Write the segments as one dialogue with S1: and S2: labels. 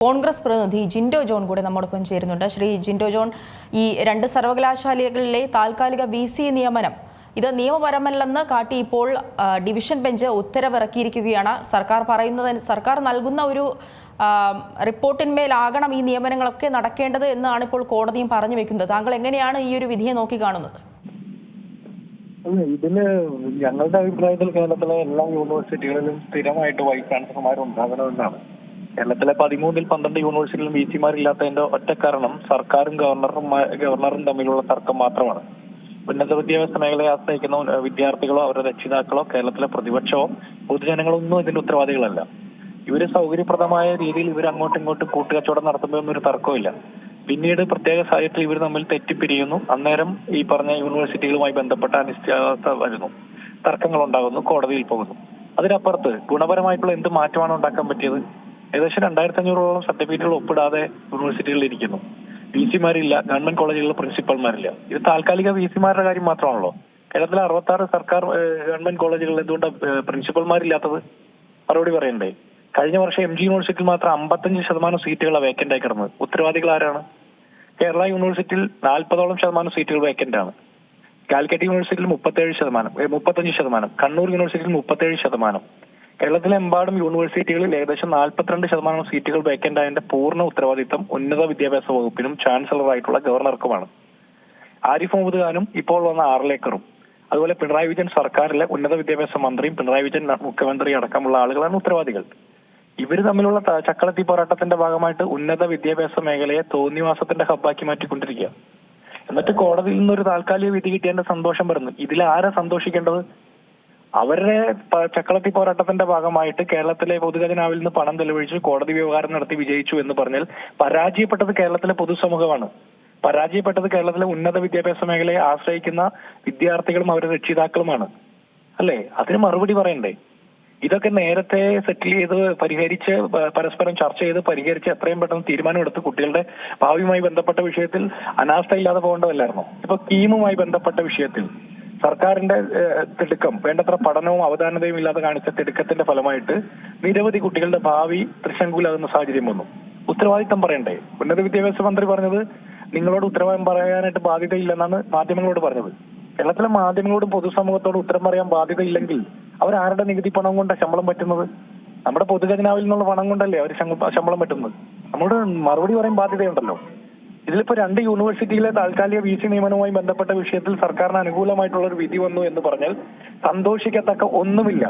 S1: കോൺഗ്രസ് പ്രതിനിധി ജിൻഡോ ജോൺ കൂടെ നമ്മോടൊപ്പം ചേരുന്നുണ്ട്. ശ്രീ ജിൻഡോ ജോൺ, ഈ രണ്ട് സർവകലാശാലകളിലെ താൽക്കാലിക VC നിയമനം ഇത് നിയമപരമല്ലെന്ന് കാട്ടി ഇപ്പോൾ ഡിവിഷൻ ബെഞ്ച് ഉത്തരവിറക്കിയിരിക്കുകയാണ്. സർക്കാർ നൽകുന്ന ഒരു റിപ്പോർട്ടിന്മേലാകണം ഈ നിയമനങ്ങളൊക്കെ നടക്കേണ്ടത് എന്നാണ് ഇപ്പോൾ കോടതിയും പറഞ്ഞു വെക്കുന്നത്. താങ്കൾ എങ്ങനെയാണ് ഈ ഒരു വിധിയെ നോക്കിക്കാണുന്നത്?
S2: ഇതില് ഞങ്ങളുടെ അഭിപ്രായത്തിൽ കേരളത്തിലെ എല്ലാ യൂണിവേഴ്സിറ്റികളിലും സ്ഥിരമായിട്ട് വൈസ് ചാൻസലർമാർ ഉണ്ടാകണമെന്നാണ്. കേരളത്തിലെ 13-12 യൂണിവേഴ്സിറ്റിയിലും VC-മാരില്ലാത്തതിന്റെ ഒറ്റ കാരണം സർക്കാരും ഗവർണറും തമ്മിലുള്ള തർക്കം മാത്രമാണ്. ഉന്നത വിദ്യാഭ്യാസ മേഖലയെ ആശ്രയിക്കുന്ന വിദ്യാർത്ഥികളോ അവരുടെ രക്ഷിതാക്കളോ കേരളത്തിലെ പ്രതിപക്ഷമോ പൊതുജനങ്ങളോ ഒന്നും ഇതിന്റെ ഉത്തരവാദികളല്ല. ഇവര് സൗകര്യപ്രദമായ രീതിയിൽ ഇവർ അങ്ങോട്ടും ഇങ്ങോട്ടും കൂട്ടുകച്ചവടം നടത്തുമ്പോഴൊന്നും ഒരു തർക്കമില്ല. പിന്നീട് പ്രത്യേക സാഹചര്യത്തിൽ ഇവർ തമ്മിൽ തെറ്റിപ്പിരിയുന്നു. അന്നേരം ഈ പറഞ്ഞ യൂണിവേഴ്സിറ്റികളുമായി ബന്ധപ്പെട്ട അനിശ്ചിതാവസ്ഥ വരുന്നു, തർക്കങ്ങൾ ഉണ്ടാകുന്നു, കോടതിയിൽ പോകുന്നു. അതിനപ്പുറത്ത് ഗുണപരമായിട്ടുള്ള എന്ത് മാറ്റമാണ് ഉണ്ടാക്കാൻ പറ്റിയത്? ഏകദേശം 2500ഓളം സർട്ടിഫിക്കറ്റുകൾ ഒപ്പിടാതെ യൂണിവേഴ്സിറ്റികളിൽ ഇരിക്കുന്നു. VC-മാരില്ല, ഗവൺമെന്റ് കോളേജുകളിൽ പ്രിൻസിപ്പൽമാരില്ല. ഇത് താൽക്കാലിക VC-മാരുടെ കാര്യം മാത്രമാണല്ലോ. കേരളത്തിലെ 66 സർക്കാർ ഗവൺമെന്റ് കോളേജുകളിൽ എന്തുകൊണ്ടാണ് പ്രിൻസിപ്പൽമാരില്ലാത്തത്? മറുപടി പറയണ്ടേ? കഴിഞ്ഞ വർഷം MG യൂണിവേഴ്സിറ്റിയിൽ മാത്രം 55% സീറ്റുകളാണ് വേക്കന്റ് ആയി കിടന്നത്. ഉത്തരവാദികൾ ആരാണ്? കേരള യൂണിവേഴ്സിറ്റിയിൽ 40% സീറ്റുകൾ വേക്കന്റ് ആണ്. കാലിക്കറ്റ് യൂണിവേഴ്സിറ്റിയിൽ 35%, കണ്ണൂർ യൂണിവേഴ്സിറ്റിയിൽ 37%. കേരളത്തിലെ എമ്പാടും യൂണിവേഴ്സിറ്റികളിൽ ഏകദേശം 42% സീറ്റുകൾ വേക്കന്റ് ആയതിന്റെ പൂർണ്ണ ഉത്തരവാദിത്തം ഉന്നത വിദ്യാഭ്യാസ വകുപ്പിനും ചാൻസലറായിട്ടുള്ള ഗവർണർക്കുമാണ്. ആരിഫ് മുഹമ്മദ് ഖാനും ഇപ്പോൾ വന്ന ആർലേക്കറും അതുപോലെ പിണറായി വിജയൻ സർക്കാരിലെ ഉന്നത വിദ്യാഭ്യാസ മന്ത്രിയും പിണറായി വിജയൻ മുഖ്യമന്ത്രി അടക്കമുള്ള ആളുകളാണ് ഉത്തരവാദികൾ. ഇവര് തമ്മിലുള്ള ചക്കളത്തി പോരാട്ടത്തിന്റെ ഭാഗമായിട്ട് ഉന്നത വിദ്യാഭ്യാസ മേഖലയെ തോന്നിവാസത്തിന്റെ ഹബ്ബാക്കി മാറ്റിക്കൊണ്ടിരിക്കുക. എന്നിട്ട് കോടതിയിൽ നിന്നൊരു താൽക്കാലിക വിധി കിട്ടിയതിന്റെ സന്തോഷം വരുന്നു. ഇതിൽ ആരാ സന്തോഷിക്കേണ്ടത്? അവരുടെ ചക്കളത്തി പോരാട്ടത്തിന്റെ ഭാഗമായിട്ട് കേരളത്തിലെ പൊതുഖജനാവിൽ നിന്ന് പണം ചെലവഴിച്ച് കോടതി വ്യവഹാരം നടത്തി വിജയിച്ചു എന്ന് പറഞ്ഞാൽ പരാജയപ്പെട്ടത് കേരളത്തിലെ പൊതുസമൂഹമാണ്. പരാജയപ്പെട്ടത് കേരളത്തിലെ ഉന്നത വിദ്യാഭ്യാസ മേഖലയെ ആശ്രയിക്കുന്ന വിദ്യാർത്ഥികളും അവരുടെ രക്ഷിതാക്കളുമാണ്. അല്ലേ? അതിന് മറുപടി പറയണ്ടേ? ഇതൊക്കെ നേരത്തെ സെറ്റിൽ ചെയ്ത് പരിഹരിച്ച് പരസ്പരം ചർച്ച ചെയ്ത് പരിഹരിച്ച് എത്രയും പെട്ടെന്ന് തീരുമാനമെടുത്ത് കുട്ടികളുടെ ഭാവിയുമായി ബന്ധപ്പെട്ട വിഷയത്തിൽ അനാസ്ഥയില്ലാതെ പോകേണ്ടതല്ലായിരുന്നോ? ഇപ്പൊ സ്കീമുമായി ബന്ധപ്പെട്ട വിഷയത്തിൽ സർക്കാരിന്റെ തിടുക്കം, വേണ്ടത്ര പഠനവും അവധാനതയും ഇല്ലാതെ കാണിച്ച തിടുക്കത്തിന്റെ ഫലമായിട്ട് നിരവധി കുട്ടികളുടെ ഭാവി തൃശങ്കൂലാകുന്ന സാഹചര്യം വന്നു. ഉത്തരവാദിത്തം പറയണ്ടേ? ഉന്നത വിദ്യാഭ്യാസ മന്ത്രി പറഞ്ഞത് നിങ്ങളോട് ഉത്തരവാദിത്തം പറയാനായിട്ട് ബാധ്യതയില്ലെന്നാണ് മാധ്യമങ്ങളോട് പറഞ്ഞത്. കേരളത്തിലെ മാധ്യമങ്ങളോടും പൊതുസമൂഹത്തോടും ഉത്തരം പറയാൻ ബാധ്യതയില്ലെങ്കിൽ അവരാരുടെ നികുതി പണം കൊണ്ടാണ് ശമ്പളം പറ്റുന്നത്? നമ്മുടെ പൊതുഖജനാവിൽ നിന്നുള്ള പണം കൊണ്ടല്ലേ അവർ ശമ്പളം പറ്റുന്നത്? നമ്മളോട് മറുപടി പറയാൻ ബാധ്യതയുണ്ടല്ലോ. ഇതിലിപ്പോ 2 യൂണിവേഴ്സിറ്റിയിലെ താൽക്കാലിക VC നിയമനവുമായി ബന്ധപ്പെട്ട വിഷയത്തിൽ സർക്കാരിന് അനുകൂലമായിട്ടുള്ള ഒരു വിധി വന്നു എന്ന് പറഞ്ഞാൽ സന്തോഷിക്കത്തക്ക ഒന്നുമില്ല.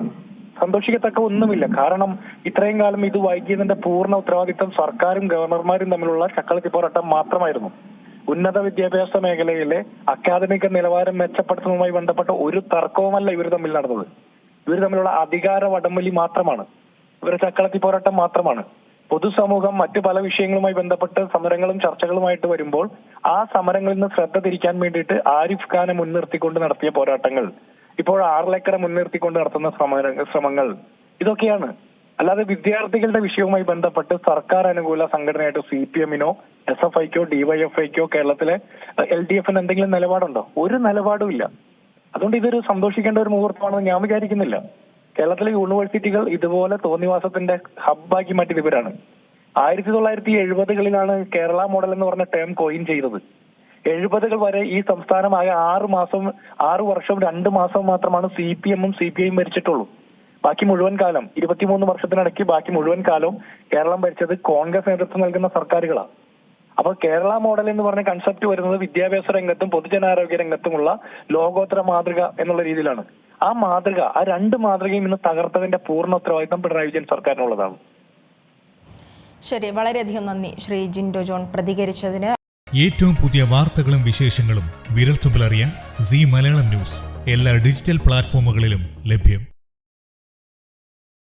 S2: കാരണം ഇത്രയും കാലം ഇത് വൈകിയതിന്റെ പൂർണ്ണ ഉത്തരവാദിത്തം സർക്കാരും ഗവർണർമാരും തമ്മിലുള്ള ചക്കളത്തി പോരാട്ടം മാത്രമായിരുന്നു. ഉന്നത വിദ്യാഭ്യാസ മേഖലയിലെ അക്കാദമിക നിലവാരം മെച്ചപ്പെടുത്തുന്നതുമായി ബന്ധപ്പെട്ട ഒരു തർക്കവുമല്ല ഇവർ തമ്മിൽ നടന്നത്. ഇവർ തമ്മിലുള്ള അധികാര വടംവലി മാത്രമാണ്, ഇവരുടെ ചക്കളത്തി പോരാട്ടം മാത്രമാണ്. പൊതുസമൂഹം മറ്റു പല വിഷയങ്ങളുമായി ബന്ധപ്പെട്ട് സമരങ്ങളും ചർച്ചകളുമായിട്ട് വരുമ്പോൾ ആ സമരങ്ങളിൽ നിന്ന് ശ്രദ്ധ തിരിക്കാൻ വേണ്ടിയിട്ട് ആരിഫ് ഖാനെ മുൻനിർത്തിക്കൊണ്ട് നടത്തിയ പോരാട്ടങ്ങൾ, ഇപ്പോൾ ആർലേക്കറെ മുൻനിർത്തിക്കൊണ്ട് നടത്തുന്ന ശ്രമങ്ങൾ ഇതൊക്കെയാണ്. അല്ലാതെ വിദ്യാർത്ഥികളുടെ വിഷയവുമായി ബന്ധപ്പെട്ട് സർക്കാർ അനുകൂല സംഘടനയായിട്ട് CPM-നോ SFI-ക്കോ DYFI-ക്കോ കേരളത്തിലെ LDF-ന് എന്തെങ്കിലും നിലപാടുണ്ടോ? ഒരു നിലപാടും ഇല്ല. അതുകൊണ്ട് ഇതൊരു സന്തോഷിക്കേണ്ട ഒരു മുഹൂർത്തമാണെന്ന് ഞാൻ വിചാരിക്കുന്നില്ല. കേരളത്തിലെ യൂണിവേഴ്സിറ്റികൾ ഇതുപോലെ തോന്നിവാസത്തിന്റെ ഹബ്ബാക്കി മാറ്റിയത് ഇവരാണ്. 1970-കളിലാണ് കേരള മോഡൽ എന്ന് പറഞ്ഞ ടേം കോയിൻ ചെയ്തത്. 70-കൾ വരെ ഈ സംസ്ഥാനം ആകെ 6 വർഷം 2 മാസം മാത്രമാണ് CPM-ഉം CPI-യും ഭരിച്ചിട്ടുള്ളൂ. ബാക്കി മുഴുവൻ കാലം 23 വർഷത്തിനിടയ്ക്ക് ബാക്കി മുഴുവൻ കാലവും കേരളം ഭരിച്ചത് കോൺഗ്രസ് നേതൃത്വം നൽകുന്ന സർക്കാരുകളാണ്. അപ്പൊ കേരള മോഡൽ എന്ന് പറഞ്ഞ കൺസെപ്റ്റ് വരുന്നത് വിദ്യാഭ്യാസ രംഗത്തും പൊതുജനാരോഗ്യ രംഗത്തുമുള്ള ലോകോത്തര മാതൃക എന്നുള്ള രീതിയിലാണ്. ആ 2 മാതൃകയും ഇന്ന് തകർത്തതിന്റെ പൂർണ്ണ ഉത്തരവാദിത്തം പിണറായി വിജയൻ സർക്കാരിനുള്ളതാണ്.
S1: ശരി, വളരെയധികം നന്ദി ശ്രീ ജിൻഡോ ജോൺ പ്രതികരിച്ചതിന്.
S3: ഏറ്റവും പുതിയ വാർത്തകളും വിശേഷങ്ങളും വിരൽത്തുമ്പിലറിയാൻ Zee മലയാളം ന്യൂസ് എല്ലാ ഡിജിറ്റൽ പ്ലാറ്റ്ഫോമുകളിലും ലഭ്യം.